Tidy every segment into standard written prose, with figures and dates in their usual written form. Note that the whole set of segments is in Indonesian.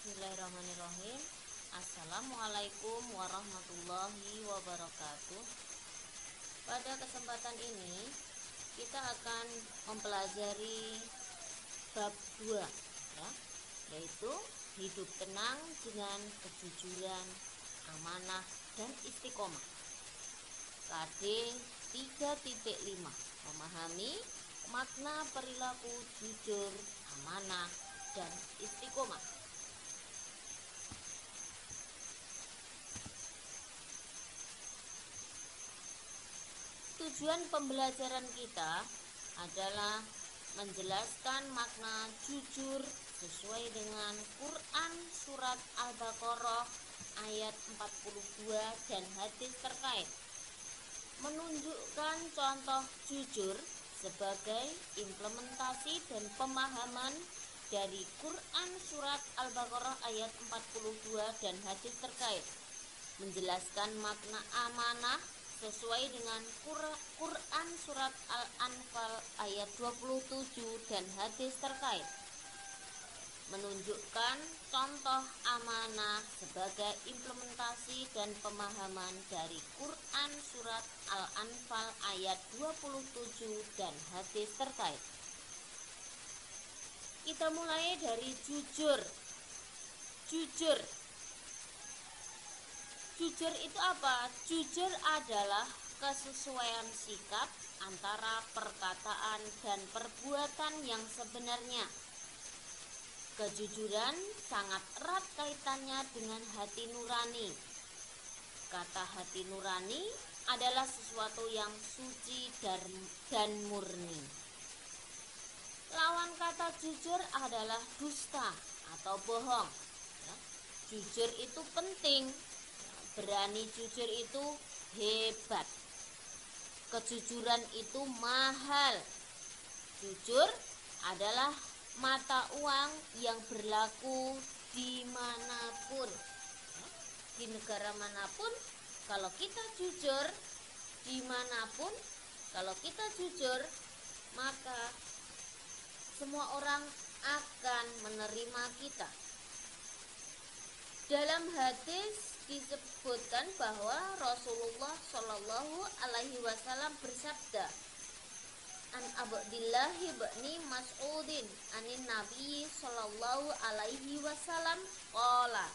Bismillahirrahmanirrahim. Assalamualaikum warahmatullahi wabarakatuh. Pada kesempatan ini kita akan mempelajari bab 2 ya, yaitu hidup tenang dengan kejujuran, amanah dan istiqomah. KD 3.5 memahami makna perilaku jujur, amanah dan istiqomah. Tujuan pembelajaran kita adalah menjelaskan makna jujur sesuai dengan Quran surat Al-Baqarah ayat 42 dan hadis terkait. Menunjukkan contoh jujur sebagai implementasi dan pemahaman dari Quran surat Al-Baqarah ayat 42 dan hadis terkait. Menjelaskan makna amanah sesuai dengan Quran surat Al-Anfal ayat 27 dan hadis terkait. Menunjukkan contoh amanah sebagai implementasi dan pemahaman dari Quran surat Al-Anfal ayat 27 dan hadis terkait. Kita mulai dari jujur. Jujur itu apa? Jujur adalah kesesuaian sikap antara perkataan dan perbuatan yang sebenarnya. Kejujuran sangat erat kaitannya dengan hati nurani. Kata hati nurani adalah sesuatu yang suci dan murni. Lawan kata jujur adalah dusta atau bohong. Jujur itu penting. Berani jujur itu hebat. Kejujuran itu mahal. Jujur adalah mata uang yang berlaku dimanapun. Di negara manapun, kalau kita jujur, dimanapun, kalau kita jujur, maka semua orang akan menerima kita. Dalam hadis disebutkan bahwa Rasulullah Shallallahu Alaihi Wasallam bersabda, An Abdillah bin Mas'udin anin Nabi Shallallahu Alaihi Wasallam qala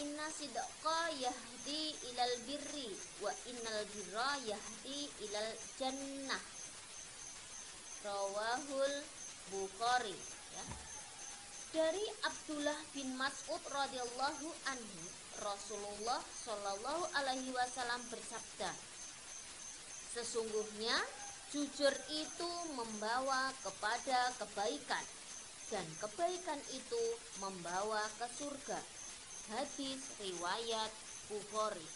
Inna sidqa yahdi ilal birri wa innal birra yahdi ilal jannah. Rawahul Bukhari ya. Dari Abdullah bin Mas'ud radhiyallahu anhu, Rasulullah Shallallahu Alaihi Wasallam bersabda, sesungguhnya jujur itu membawa kepada kebaikan dan kebaikan itu membawa ke surga. Hadis riwayat Bukhari.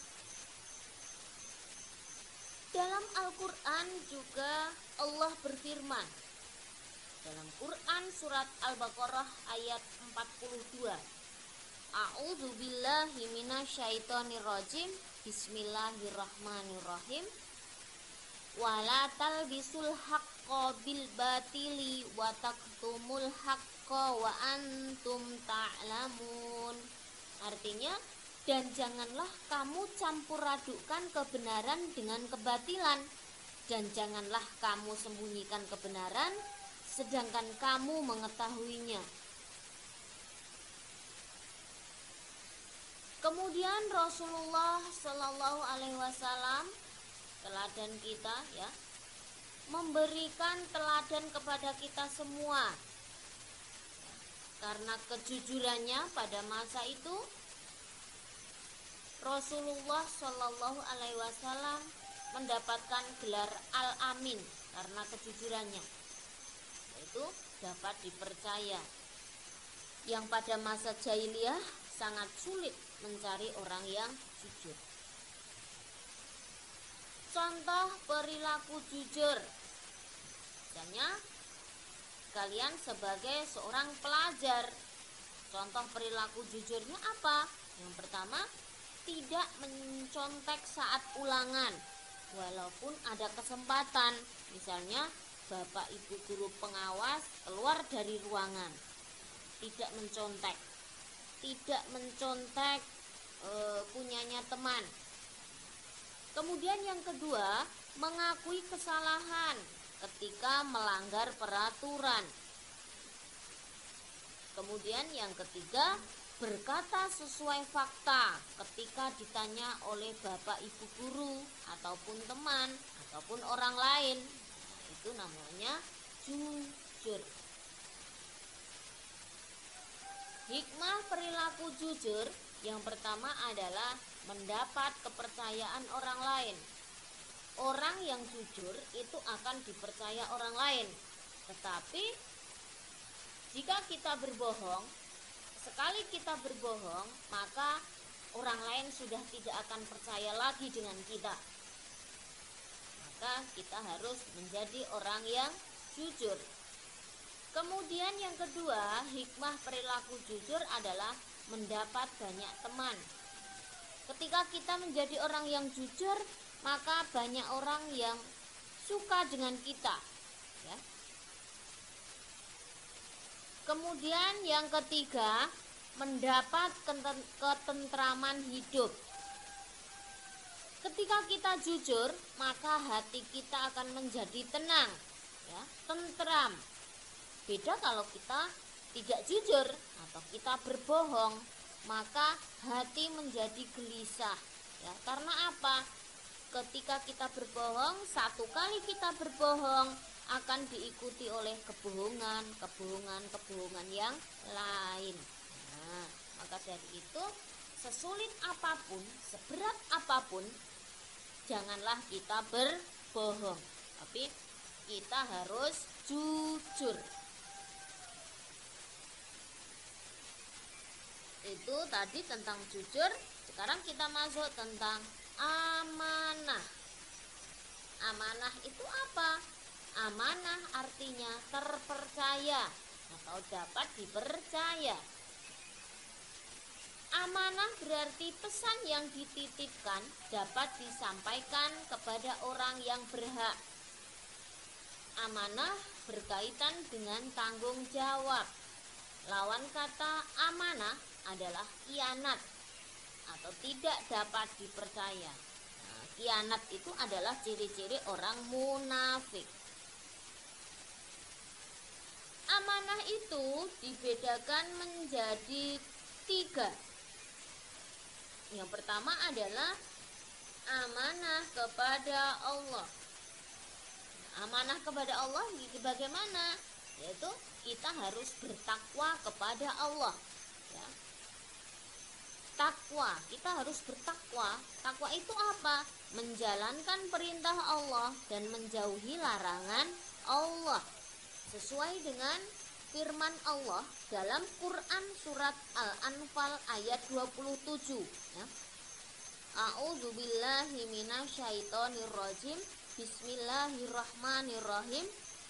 Dalam Al-Quran juga Allah berfirman dalam Quran surat Al-Baqarah ayat 42. A'udzubillahi minasyaitonirrajim. Bismillahirrahmanirrahim. Wala talbisul haqqo bil batili wa taktumul haqqo wa antum ta'lamun. Artinya, dan janganlah kamu campur adukkan kebenaran dengan kebatilan, dan janganlah kamu sembunyikan kebenaran sedangkan kamu mengetahuinya. Kemudian Rasulullah Shallallahu Alaihi Wasallam, teladan kita ya, memberikan teladan kepada kita semua. Karena kejujurannya pada masa itu Rasulullah Shallallahu Alaihi Wasallam mendapatkan gelar Al-Amin karena kejujurannya. Itu dapat dipercaya. Yang pada masa jahiliyah sangat sulit mencari orang yang jujur. Contoh perilaku jujur. Misalnya kalian sebagai seorang pelajar, contoh perilaku jujurnya apa? Yang pertama, tidak mencontek saat ulangan walaupun ada kesempatan. Misalnya Bapak Ibu guru pengawas keluar dari ruangan, tidak mencontek. tidak mencontek punyanya teman. Kemudian yang kedua, mengakui kesalahan ketika melanggar peraturan. Kemudian yang ketiga, berkata sesuai fakta ketika ditanya oleh bapak ibu guru ataupun teman ataupun orang lain. Nah, itu namanya jujur. Hikmah perilaku jujur yang pertama adalah mendapat kepercayaan orang lain. Orang yang jujur itu akan dipercaya orang lain. Tetapi jika kita berbohong, sekali kita berbohong, maka orang lain sudah tidak akan percaya lagi dengan kita. Maka kita harus menjadi orang yang jujur. Kemudian yang kedua, hikmah perilaku jujur adalah mendapat banyak teman. Ketika kita menjadi orang yang jujur, maka banyak orang yang suka dengan kita, ya. Kemudian yang ketiga, mendapat ketentraman hidup. Ketika kita jujur, maka hati kita akan menjadi tenang, ya, tentram. Beda kalau kita tidak jujur atau kita berbohong, maka hati menjadi gelisah, ya. Karena apa? Ketika kita berbohong, satu kali kita berbohong akan diikuti oleh kebohongan yang lain. Nah, maka dari itu, sesulit apapun, seberat apapun, janganlah kita berbohong, tapi kita harus jujur. Itu tadi tentang jujur. Sekarang kita masuk tentang amanah. Amanah itu apa? Amanah artinya terpercaya atau dapat dipercaya. Amanah berarti pesan yang dititipkan dapat disampaikan kepada orang yang berhak. Amanah berkaitan dengan tanggung jawab. Lawan kata amanah adalah khianat atau tidak dapat dipercaya. Nah, khianat itu adalah ciri-ciri orang munafik. Amanah itu dibedakan menjadi 3. Yang pertama adalah amanah kepada Allah. Amanah kepada Allah bagaimana? Yaitu kita harus bertakwa kepada Allah, ya. Takwa, kita harus bertakwa. Takwa itu apa? Menjalankan perintah Allah dan menjauhi larangan Allah, sesuai dengan firman Allah dalam Quran surat Al-Anfal ayat 27, ya. A'udzubillahi minasyaitonirrajim. Bismillahirrahmanirrahim.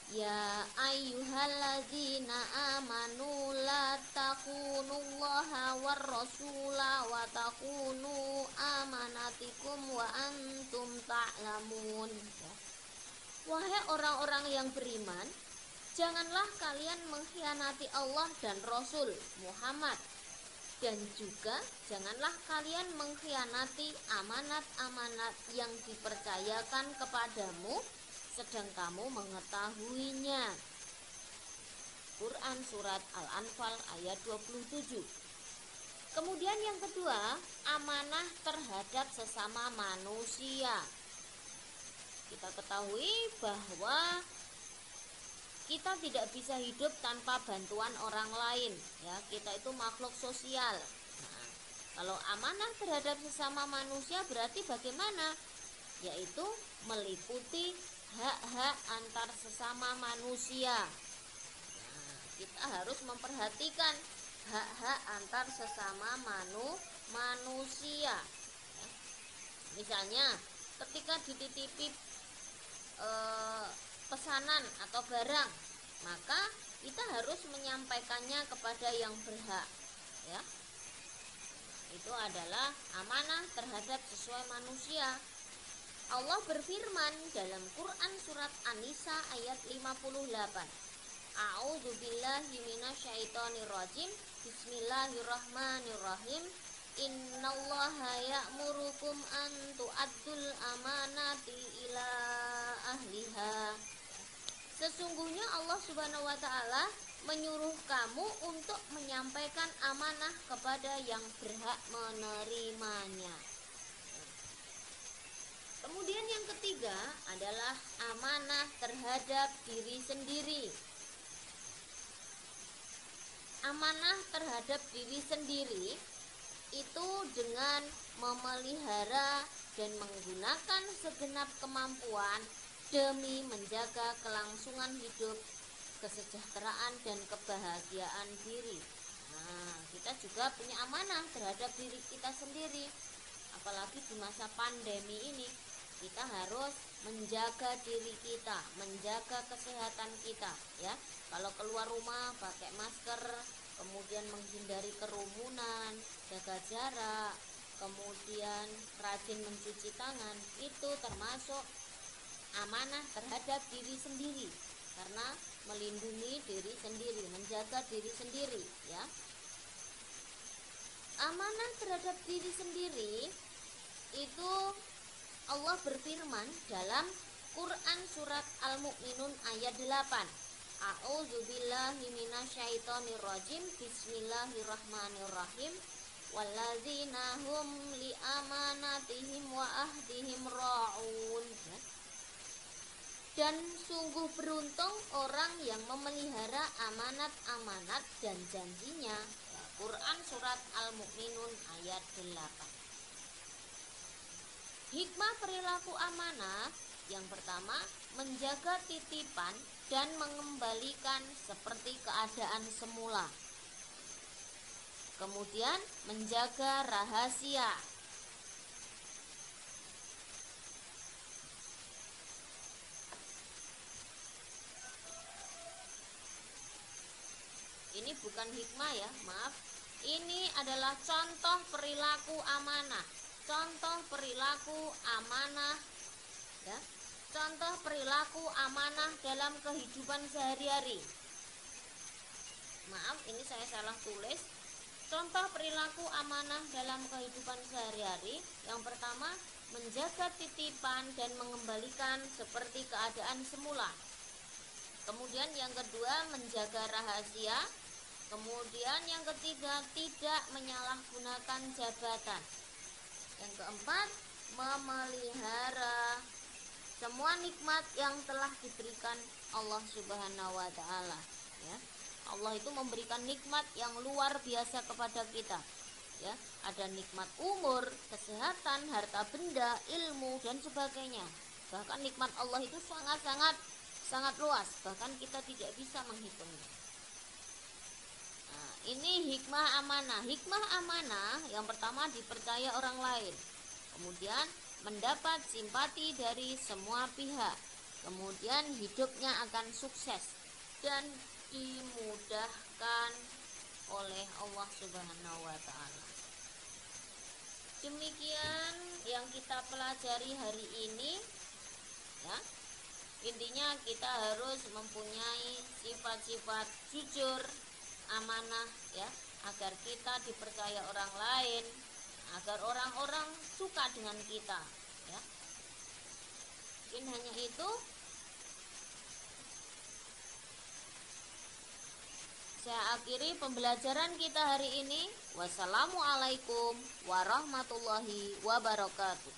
Ya ayyuhalladzina amanu la takunullaha warrasula wa takunu amanatikum wa antum ta'lamun. Wahai orang-orang yang beriman, janganlah kalian mengkhianati Allah dan Rasul Muhammad, dan juga janganlah kalian mengkhianati amanat-amanat yang dipercayakan kepadamu sedang kamu mengetahuinya. Quran surat Al-Anfal ayat 27. Kemudian yang kedua, amanah terhadap sesama manusia. Kita ketahui bahwa kita tidak bisa hidup tanpa bantuan orang lain, ya. Kita itu makhluk sosial. Nah, kalau amanah terhadap sesama manusia berarti bagaimana? Yaitu meliputi hak-hak antar sesama manusia. Nah, kita harus memperhatikan hak-hak antar sesama manusia. Misalnya, ketika dititipi pesanan atau barang, maka kita harus menyampaikannya kepada yang berhak, ya. Itu adalah amanah terhadap sesuai manusia. Allah berfirman dalam Quran surat An-Nisa ayat 58. A'udzubillahi minasyaitonirrajim. Bismillahirrahmanirrahim. Innallaha ya'murukum an tu'addul amanati ila ahliha. Sesungguhnya Allah Subhanahu wa taala menyuruh kamu untuk menyampaikan amanah kepada yang berhak menerimanya. Kemudian yang ketiga adalah amanah terhadap diri sendiri. Amanah terhadap diri sendiri itu dengan memelihara dan menggunakan segenap kemampuan demi menjaga kelangsungan hidup, kesejahteraan dan kebahagiaan diri. Nah, kita juga punya amanah terhadap diri kita sendiri. Apalagi di masa pandemi ini, kita harus menjaga diri kita, menjaga kesehatan kita, ya. Kalau keluar rumah pakai masker, kemudian menghindari kerumunan, jaga jarak, kemudian rajin mencuci tangan, itu termasuk amanah terhadap diri sendiri, karena melindungi diri sendiri, menjaga diri sendiri, ya. Amanah terhadap diri sendiri itu Allah berfirman dalam Quran surat Al-Mu'minun ayat 8. A'udzubillahi minasyaitonirrajim. Bismillahirrahmanirrahim. Walladzina hum li amanatihim wa ahdihim ra'un. Dan sungguh beruntung orang yang memelihara amanat-amanat dan janjinya. Quran surat Al-Mu'minun ayat 8. Hikmah perilaku amanah yang pertama, menjaga titipan dan mengembalikan seperti keadaan semula. Kemudian menjaga rahasia. Ini bukan hikmah ya, maaf. Ini adalah contoh perilaku amanah. Contoh perilaku amanah, ya. Contoh perilaku amanah dalam kehidupan sehari-hari. Maaf, ini saya salah tulis. Contoh perilaku amanah dalam kehidupan sehari-hari. Yang pertama, menjaga titipan dan mengembalikan seperti keadaan semula. Kemudian yang kedua, menjaga rahasia. Kemudian yang ketiga, tidak menyalahgunakan jabatan. Yang keempat, memelihara semua nikmat yang telah diberikan Allah Subhanahu wa taala, ya. Allah itu memberikan nikmat yang luar biasa kepada kita, ya. Ada nikmat umur, kesehatan, harta benda, ilmu dan sebagainya. Bahkan nikmat Allah itu sangat luas, bahkan kita tidak bisa menghitungnya. Nah, ini hikmah amanah. Hikmah amanah yang pertama, dipercaya orang lain. Kemudian mendapat simpati dari semua pihak. Kemudian hidupnya akan sukses dan dimudahkan oleh Allah Subhanahu wa taala. Demikian yang kita pelajari hari ini, ya. Intinya kita harus mempunyai sifat-sifat jujur, amanah, ya, agar kita dipercaya orang lain, agar orang-orang suka dengan kita, ya. Mungkin hanya itu. Saya akhiri pembelajaran kita hari ini. Wassalamualaikum warahmatullahi wabarakatuh.